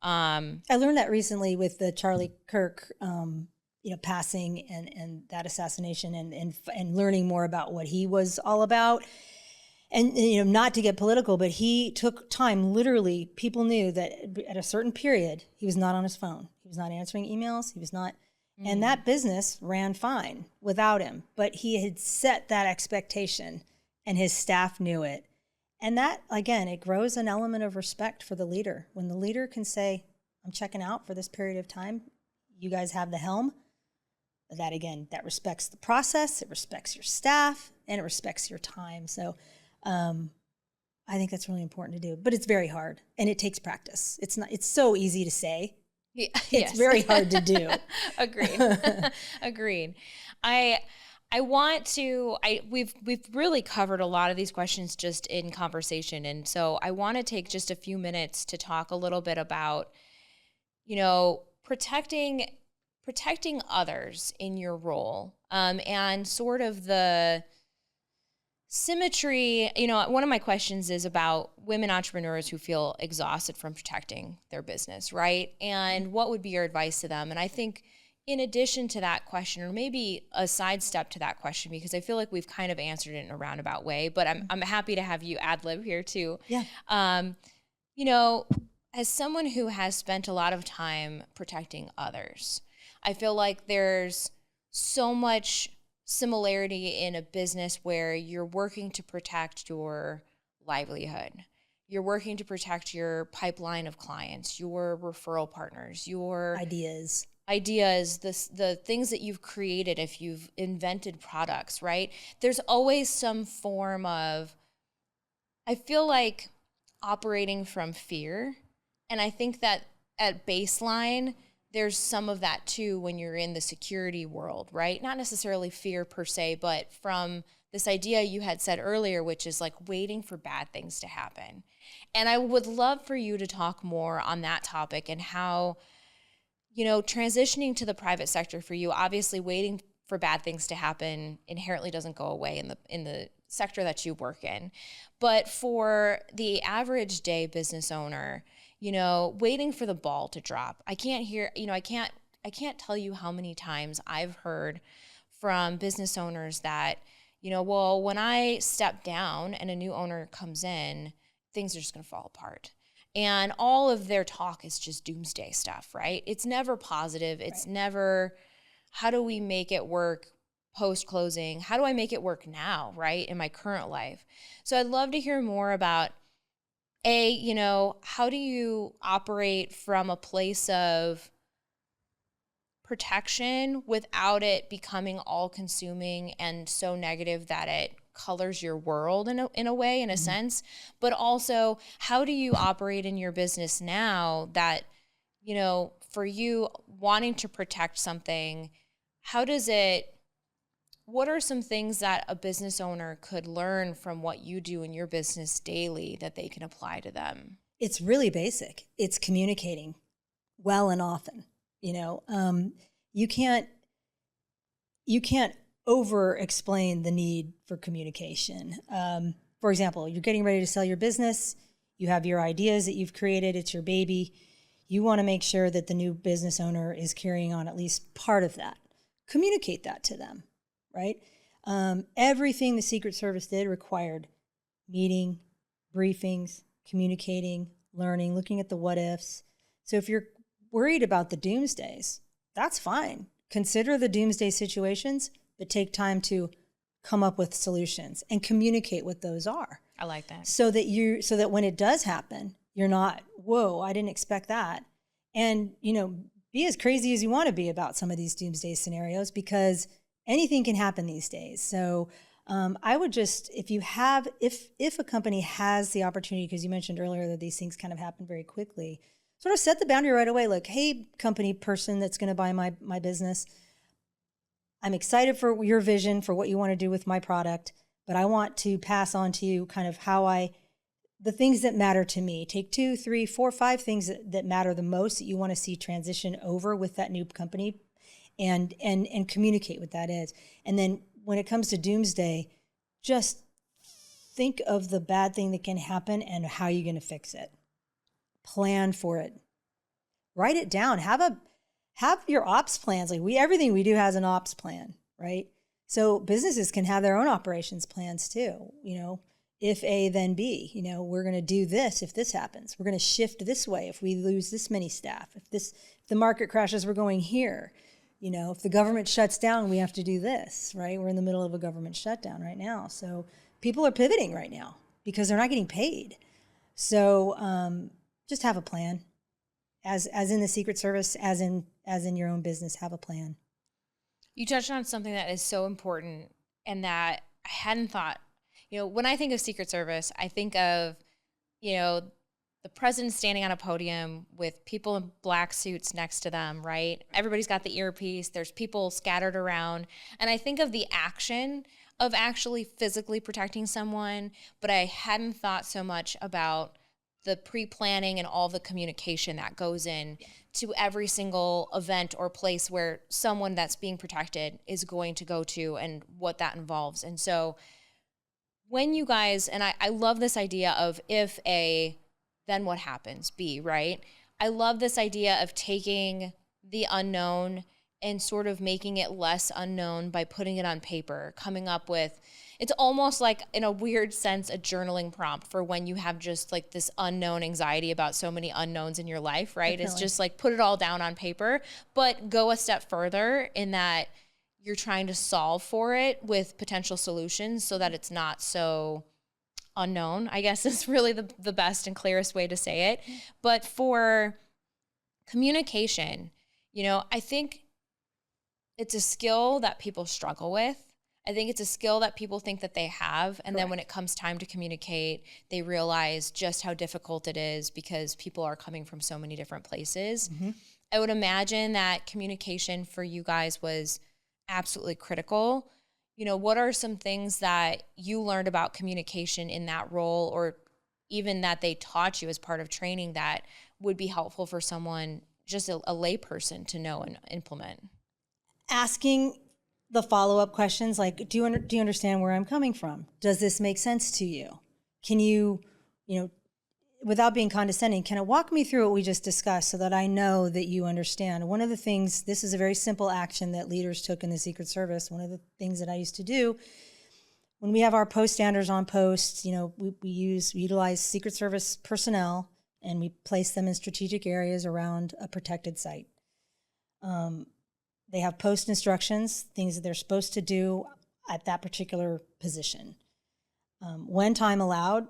I learned that recently with the Charlie Kirk, passing and that assassination, and learning more about what he was all about. And, not to get political, but he took time, literally, people knew that at a certain period, he was not on his phone. He was not answering emails. He was not, and that business ran fine without him. But he had set that expectation, and his staff knew it. And that, again, it grows an element of respect for the leader. When the leader can say, I'm checking out for this period of time. You guys have the helm. That, again, that respects the process, it respects your staff, and it respects your time. So I think that's really important to do, but it's very hard and it takes practice. It's so easy to say. Yeah, it's very hard to do. Agreed. Agreed. We've really covered a lot of these questions just in conversation. And so I want to take just a few minutes to talk a little bit about, protecting others in your role, and sort of the symmetry. One of my questions is about women entrepreneurs who feel exhausted from protecting their business, right? And what would be your advice to them? And I think in addition to that question, or maybe a sidestep to that question, because I feel like we've kind of answered it in a roundabout way, but I'm happy to have you ad lib here too. Yeah. As someone who has spent a lot of time protecting others, I feel like there's so much similarity in a business where you're working to protect your livelihood. You're working to protect your pipeline of clients, your referral partners, your ideas, the things that you've created if you've invented products, right? There's always some form of, I feel like, operating from fear. And I think that at baseline, there's some of that too when you're in the security world, right? Not necessarily fear per se, but from this idea you had said earlier, which is like waiting for bad things to happen. And I would love for you to talk more on that topic and how, transitioning to the private sector for you, obviously waiting for bad things to happen inherently doesn't go away in the sector that you work in. But for the average day business owner, waiting for the ball to drop. I can't tell you how many times I've heard from business owners that, when I step down and a new owner comes in, things are just going to fall apart. And all of their talk is just doomsday stuff, right? It's never positive. It's never, how do we make it work post-closing? How do I make it work now, right, in my current life? So I'd love to hear more about, how do you operate from a place of protection without it becoming all-consuming and so negative that it colors your world in a way, in a sense? But also, how do you operate in your business now that, for you wanting to protect something, what are some things that a business owner could learn from what you do in your business daily that they can apply to them? It's really basic. It's communicating well and often. You can't over explain the need for communication. For example, you're getting ready to sell your business. You have your ideas that you've created. It's your baby. You want to make sure that the new business owner is carrying on at least part of that. Communicate that to them. Right? Everything the Secret Service did required meeting, briefings, communicating, learning, looking at the what ifs. So if you're worried about the doomsdays, that's fine. Consider the doomsday situations, but take time to come up with solutions and communicate what those are. I like that. So that when it does happen, you're not, whoa, I didn't expect that. And, be as crazy as you want to be about some of these doomsday scenarios, because anything can happen these days. So I would just, if a company has the opportunity, because you mentioned earlier that these things kind of happen very quickly, sort of set the boundary right away. Like, hey, company person that's going to buy my business, I'm excited for your vision for what you want to do with my product, but I want to pass on to you kind of the things that matter to me. Take 2, 3, 4, 5 things that matter the most that you want to see transition over with that new company, and communicate what that is. And then when it comes to doomsday, just think of the bad thing that can happen and how you're going to fix it. Plan for it. Write it down. Have your ops plans. Like everything we do has an ops plan, right? So businesses can have their own operations plans too. If A, then B. We're going to do this if this happens. We're going to shift this way if we lose this many staff. If the market crashes, we're going here. If the government shuts down, we have to do this, right? We're in the middle of a government shutdown right now. So people are pivoting right now because they're not getting paid. So just have a plan as in the Secret Service, as in your own business, have a plan. You touched on something that is so important and that I hadn't thought. When I think of Secret Service, I think of, the president standing on a podium with people in black suits next to them, right? Everybody's got the earpiece. There's people scattered around. And I think of the action of actually physically protecting someone, but I hadn't thought so much about the pre-planning and all the communication that goes in to every single event or place where someone that's being protected is going to go to and what that involves. And so when you guys, and I love this idea of if A, then what happens, B, right? I love this idea of taking the unknown and sort of making it less unknown by putting it on paper, coming up with, it's almost like, in a weird sense, a journaling prompt for when you have just like this unknown anxiety about so many unknowns in your life, right? Definitely. It's just like put it all down on paper, but go a step further in that you're trying to solve for it with potential solutions so that it's not so unknown, I guess is really the best and clearest way to say it. But for communication, I think it's a skill that people struggle with. I think it's a skill that people think that they have. And then when it comes time to communicate, they realize just how difficult it is because people are coming from so many different places. Mm-hmm. I would imagine that communication for you guys was absolutely critical. What are some things that you learned about communication in that role, or even that they taught you as part of training, that would be helpful for someone, just a lay person, to know and implement? Asking the follow-up questions like, do you understand where I'm coming from? Does this make sense to you? Can you, without being condescending, can it walk me through what we just discussed so that I know that you understand? One of the things, this is a very simple action that leaders took in the Secret Service. One of the things that I used to do when we have our post standers on posts, we utilize Secret Service personnel and we place them in strategic areas around a protected site. They have post instructions, things that they're supposed to do at that particular position. When time allowed,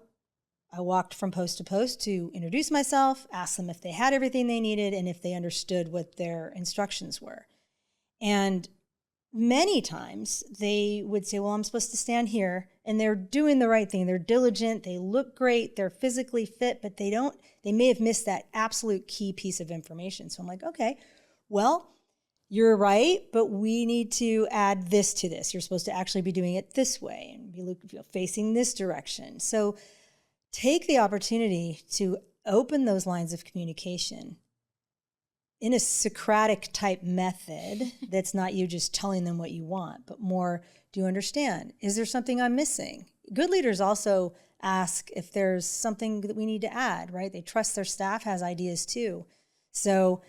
I walked from post to post to introduce myself, ask them if they had everything they needed and if they understood what their instructions were. And many times they would say, well, I'm supposed to stand here, and they're doing the right thing. They're diligent, they look great, they're physically fit, but they may have missed that absolute key piece of information. So I'm like, okay, well, you're right, but we need to add this to this. You're supposed to actually be doing it this way and be facing this direction. So take the opportunity to open those lines of communication in a Socratic type method that's not you just telling them what you want, but more, do you understand? Is there something I'm missing? Good leaders also ask if there's something that we need to add, right? They trust their staff has ideas too. So,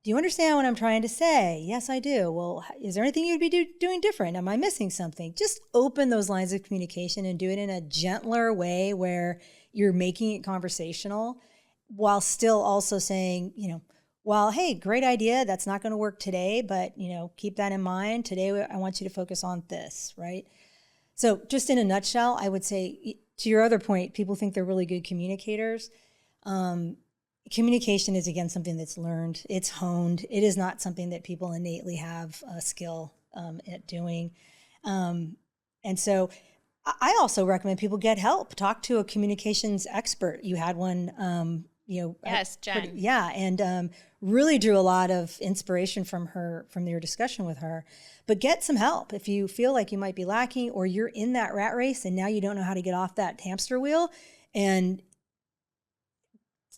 do you understand what I'm trying to say? Yes, I do. Well, is there anything you'd be doing different? Am I missing something? Just open those lines of communication and do it in a gentler way where you're making it conversational while still also saying, well, hey, great idea. That's not going to work today, but, keep that in mind. Today, I want you to focus on this, right? So just in a nutshell, I would say, to your other point, people think they're really good communicators. Communication is, again, something that's learned. It's honed. It is not something that people innately have a skill at doing. And so I also recommend people get help. Talk to a communications expert. You had one, Yes, Jen. And really drew a lot of inspiration from your discussion with her. But get some help if you feel like you might be lacking, or you're in that rat race and now you don't know how to get off that hamster wheel, and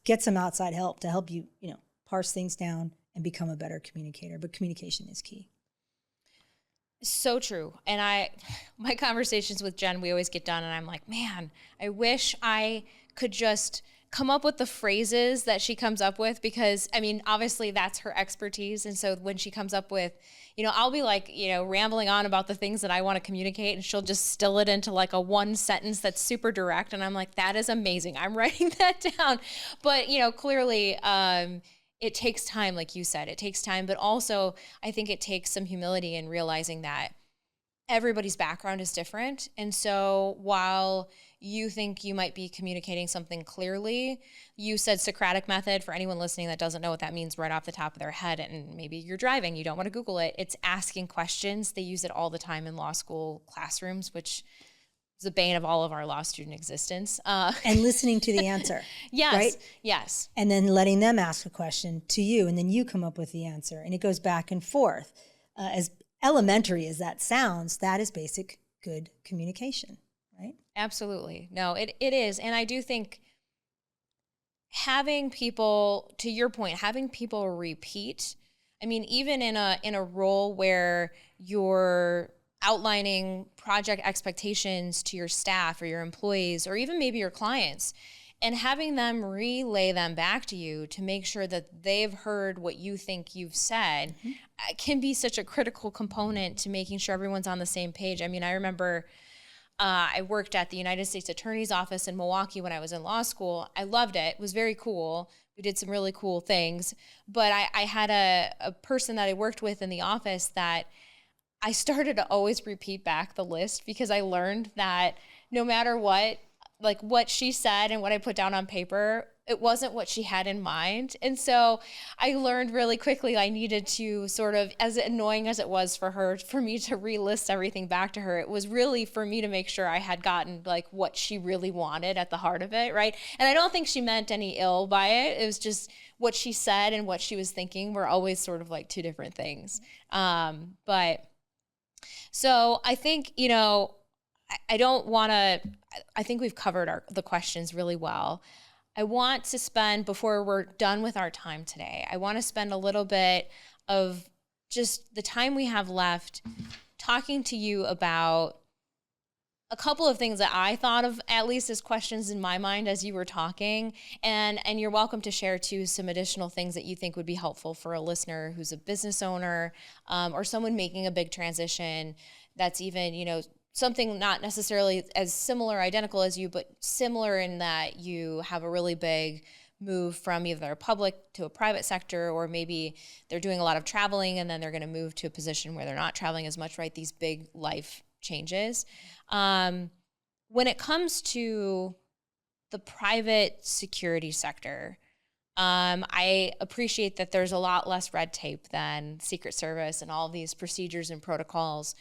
get some outside help to help you, parse things down and become a better communicator. But communication is key. So true. And my conversations with Jen, we always get done and I'm like, man, I wish I could just come up with the phrases that she comes up with, because obviously that's her expertise. And so when she comes up with, I'll be like, rambling on about the things that I want to communicate, and she'll just still it into like a one sentence that's super direct. And I'm like, that is amazing. I'm writing that down. But, clearly, it takes time, like you said, it takes time. But also, I think it takes some humility in realizing that everybody's background is different. And so while you think you might be communicating something clearly, you said Socratic method. For anyone listening that doesn't know what that means right off the top of their head, and maybe you're driving, you don't want to Google it. It's asking questions. They use it all the time in law school classrooms, which is the bane of all of our law student existence. And listening to the answer. Yes, right? yes. And then letting them ask a question to you, and then you come up with the answer. And it goes back and forth. As elementary as that sounds, that is basic good communication, right? Absolutely. No, it is. And I do think having people, to your point, having people repeat, I mean, even in a role where you're outlining project expectations to your staff or your employees or even maybe your clients, and having them relay them back to you to make sure that they've heard what you think you've said can be such a critical component to making sure everyone's on the same page. I mean, I remember I worked at the United States Attorney's Office in Milwaukee when I was in law school. I loved it. It was very cool. We did some really cool things. But I had a person that I worked with in the office that I started to always repeat back the list because I learned that no matter what, like what she said and what I put down on paper, it wasn't what she had in mind. And so I learned really quickly I needed to sort of, as annoying as it was for her, for me to relist everything back to her, it was really for me to make sure I had gotten like what she really wanted at the heart of it, right? And I don't think she meant any ill by it. It was just what she said and what she was thinking were always sort of like two different things. But so I think, you know, I don't want to, I think we've covered the questions really well. I want to spend, before we're done with our time today, I want to spend a little bit of just the time we have left talking to you about a couple of things that I thought of, at least as questions in my mind as you were talking. And you're welcome to share too some additional things that you think would be helpful for a listener who's a business owner or someone making a big transition that's even, you know, something not necessarily as similar, identical as you, but similar in that you have a really big move from either a public to a private sector, or maybe they're doing a lot of traveling and then they're going to move to a position where they're not traveling as much, right? These big life changes. When it comes to the private security sector, I appreciate that there's a lot less red tape than Secret Service and all these procedures and protocols.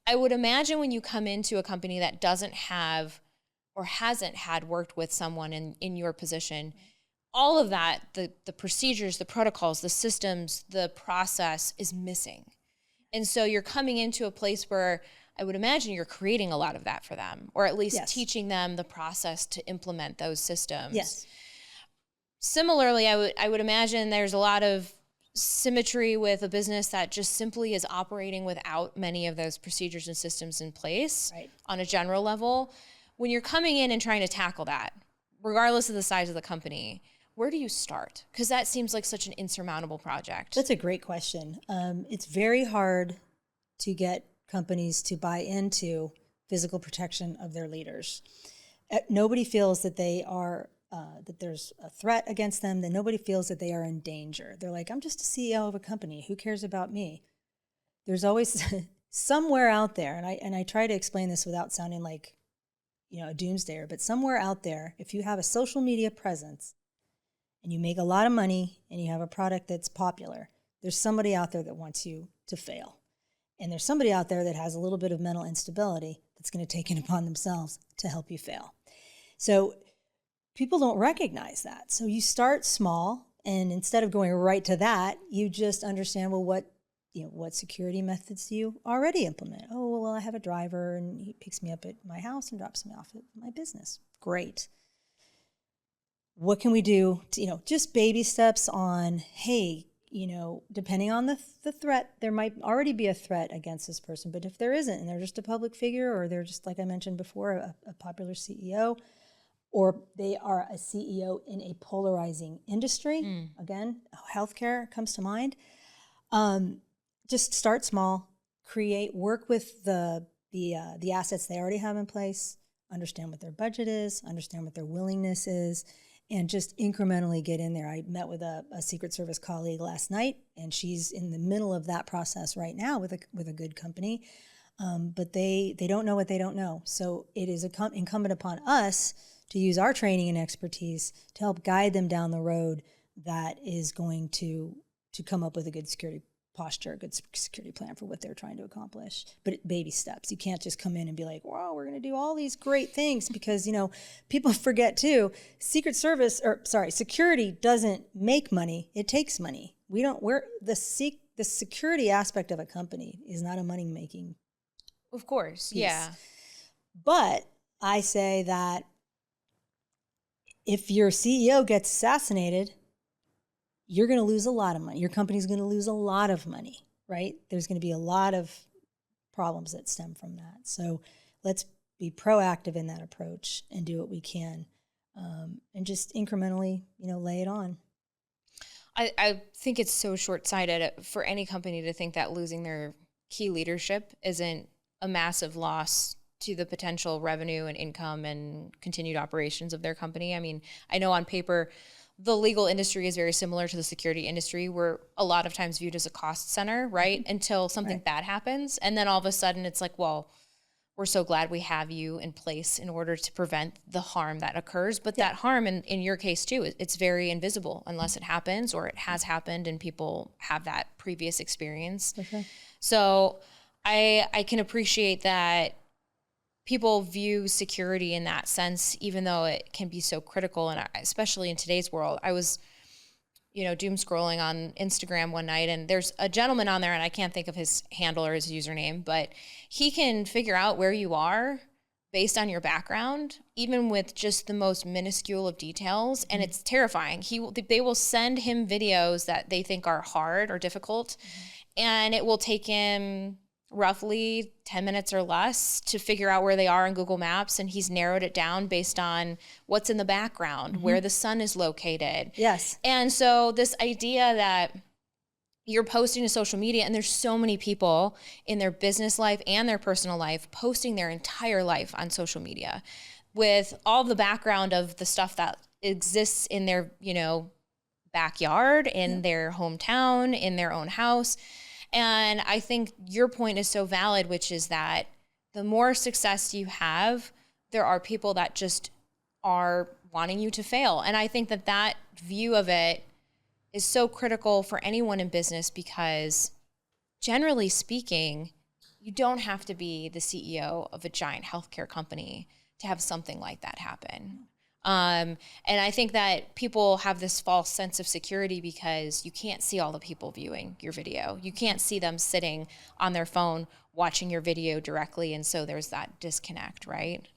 I would imagine when you come into a company that doesn't have or hasn't had worked with someone in your position, all of that, the procedures, the protocols, the systems, the process is missing. And so you're coming into a place where I would imagine you're creating a lot of that for them, or at least teaching them the process to implement those systems. Yes. Similarly, I would imagine there's a lot of symmetry with a business that just simply is operating without many of those procedures and systems in place on a general level. When you're coming in and trying to tackle that, regardless of the size of the company, where do you start? Because that seems like such an insurmountable project. That's a great question. It's very hard to get companies to buy into physical protection of their leaders. Nobody feels that they are that there's a threat against them, that nobody feels that they are in danger. They're like, I'm just a CEO of a company. Who cares about me? There's always somewhere out there, and I try to explain this without sounding like, you know, a doomsdayer, but somewhere out there, if you have a social media presence and you make a lot of money and you have a product that's popular, there's somebody out there that wants you to fail. And there's somebody out there that has a little bit of mental instability that's going to take it upon themselves to help you fail. So people don't recognize that. So you start small, and instead of going right to that, you just understand, well, what security methods do you already implement? Oh, well, I have a driver and he picks me up at my house and drops me off at my business. Great. What can we do to, just baby steps on, hey, depending on the threat, there might already be a threat against this person. But if there isn't, and they're just a public figure, or they're just, like I mentioned before, a popular CEO, or they are a CEO in a polarizing industry, again, healthcare comes to mind, just start small, work with the assets they already have in place, understand what their budget is, understand what their willingness is, and just incrementally get in there. I met with a Secret Service colleague last night, and she's in the middle of that process right now with a good company. but they don't know what they don't know. So it is incumbent upon us to use our training and expertise to help guide them down the road that is going to come up with a good security posture, a good security plan for what they're trying to accomplish. But baby steps. You can't just come in and be like, wow, we're going to do all these great things, because, people forget too, security doesn't make money. It takes money. The security aspect of a company is not a money-making. Of course, piece. yeah. But I say that if your CEO gets assassinated, you're going to lose a lot of money. Your company's going to lose a lot of money, right? There's going to be a lot of problems that stem from that. So let's be proactive in that approach and do what we can, and just incrementally, lay it on. I think it's so short-sighted for any company to think that losing their key leadership isn't a massive loss to the potential revenue and income and continued operations of their company. I mean, I know on paper, the legal industry is very similar to the security industry. We're a lot of times viewed as a cost center, right? Until something bad happens. And then all of a sudden it's like, well, we're so glad we have you in place in order to prevent the harm that occurs. But that harm, in your case too, it's very invisible unless it happens or it has happened and people have that previous experience. Okay. So I can appreciate that people view security in that sense, even though it can be so critical. And especially in today's world, I was, doom scrolling on Instagram one night, and there's a gentleman on there, and I can't think of his handle or his username, but he can figure out where you are based on your background, even with just the most minuscule of details. And it's terrifying. They will send him videos that they think are hard or difficult, and it will take him roughly 10 minutes or less to figure out where they are in Google Maps. And he's narrowed it down based on what's in the background, where the sun is located. Yes. And so this idea that you're posting to social media, and there's so many people in their business life and their personal life posting their entire life on social media with all the background of the stuff that exists in their, backyard, in their hometown, in their own house. And I think your point is so valid, which is that the more success you have, there are people that just are wanting you to fail. And I think that view of it is so critical for anyone in business, because generally speaking, you don't have to be the CEO of a giant healthcare company to have something like that happen. And I think that people have this false sense of security because you can't see all the people viewing your video. You can't see them sitting on their phone watching your video directly. And so there's that disconnect, right?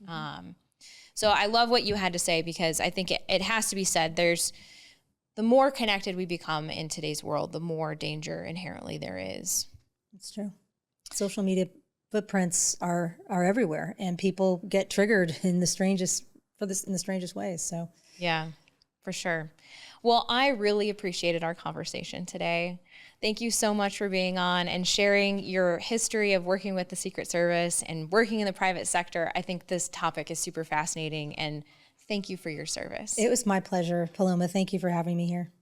So I love what you had to say, because I think it has to be said, the more connected we become in today's world, the more danger inherently there is. It's true. Social media footprints are everywhere, and people get triggered in the strangest ways. So yeah, for sure. Well, I really appreciated our conversation today. Thank you so much for being on and sharing your history of working with the Secret Service and working in the private sector. I think this topic is super fascinating, and thank you for your service. It was my pleasure, Paloma. Thank you for having me here.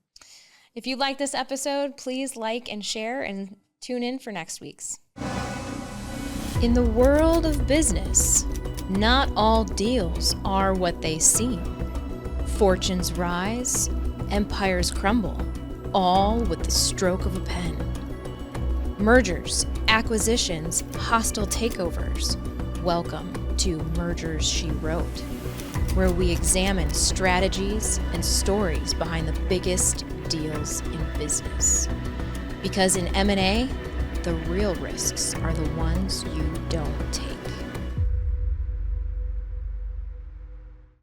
If you like this episode, please like and share, and tune in for next week's. In the world of business, not all deals are what they seem. Fortunes rise, empires crumble, all with the stroke of a pen. Mergers, acquisitions, hostile takeovers. Welcome to Mergers She Wrote, where we examine strategies and stories behind the biggest deals in business. Because in M&A, the real risks are the ones you don't take.